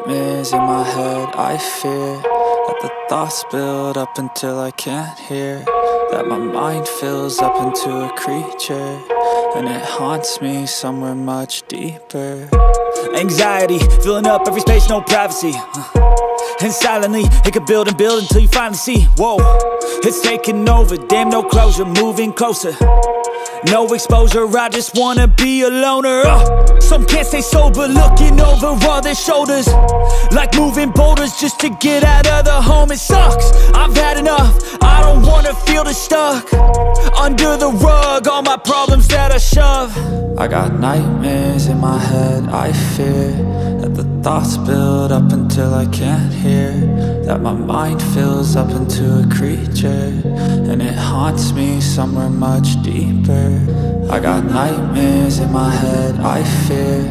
nightmares in my head, I fear that the thoughts build up until I can't hear, that my mind fills up into a creature, and it haunts me somewhere much deeper. Anxiety, filling up every space, no privacy, and silently, it could build and build until you finally see, whoa, it's taking over, damn no closure, moving closer. No exposure, I just wanna be a loner. Some can't stay sober, looking over all their shoulders, like moving boulders just to get out of the home. It sucks, I've had enough, I don't wanna feel the stuck under the rug, all my problems that I shove. I got nightmares in my head, I fear that the thoughts build up until I can't hear, that my mind fills up into a creature, and it haunts me somewhere much deeper. I got nightmares in my head, I fear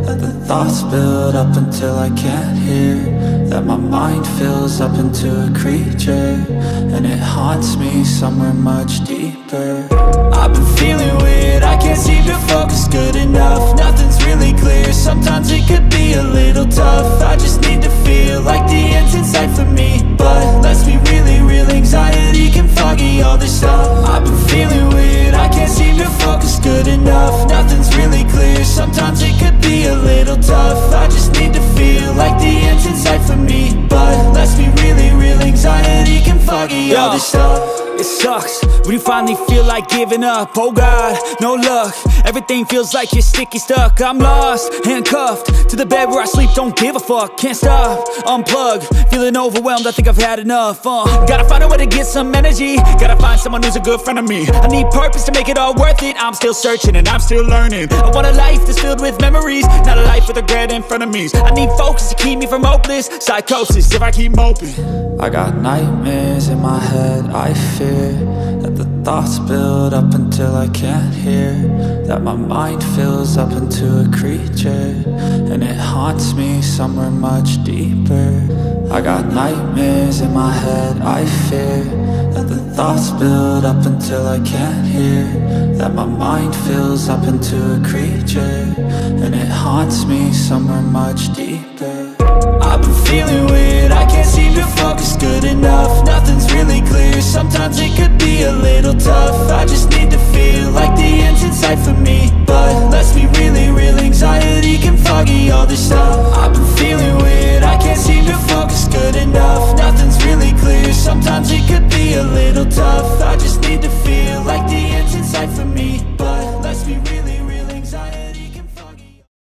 that the thoughts build up until I can't hear, that my mind fills up into a creature, and it haunts me somewhere much deeper. I've been feeling weird, I can't seem to focus good enough, nothing's really clear, sometimes it could be a little tough. I just need to feel like the end's in sight for me, but let's be really real, anxiety can foggy all this stuff. I've been feeling weird, I can't seem to focus good enough, nothing's really clear, sometimes it could be a little tough. I just need to feel like the end's in sight for me, but let's be really real, anxiety can foggy all this stuff. It sucks when you finally feel like giving up. Oh God, no luck, everything feels like you're sticky stuck. I'm lost, handcuffed to the bed where I sleep, don't give a fuck. Can't stop, unplug, feeling overwhelmed, I think I've had enough. Gotta find a way to get some energy, gotta find someone who's a good friend of me. I need purpose to make it all worth it, I'm still searching and I'm still learning. I want a life that's filled with memories, not a life with regret in front of me. I need focus to keep me from hopeless psychosis if I keep moping. I got nightmares in my head, I fear that the thoughts build up until I can't hear, that my mind fills up into a creature, and it haunts me somewhere much deeper. I got nightmares in my head, I fear that the thoughts build up until I can't hear, that my mind fills up into a creature, and it haunts me somewhere much deeper. I've been feeling weird, I can't seem to focus good enough, nothing's really clear, sometimes it could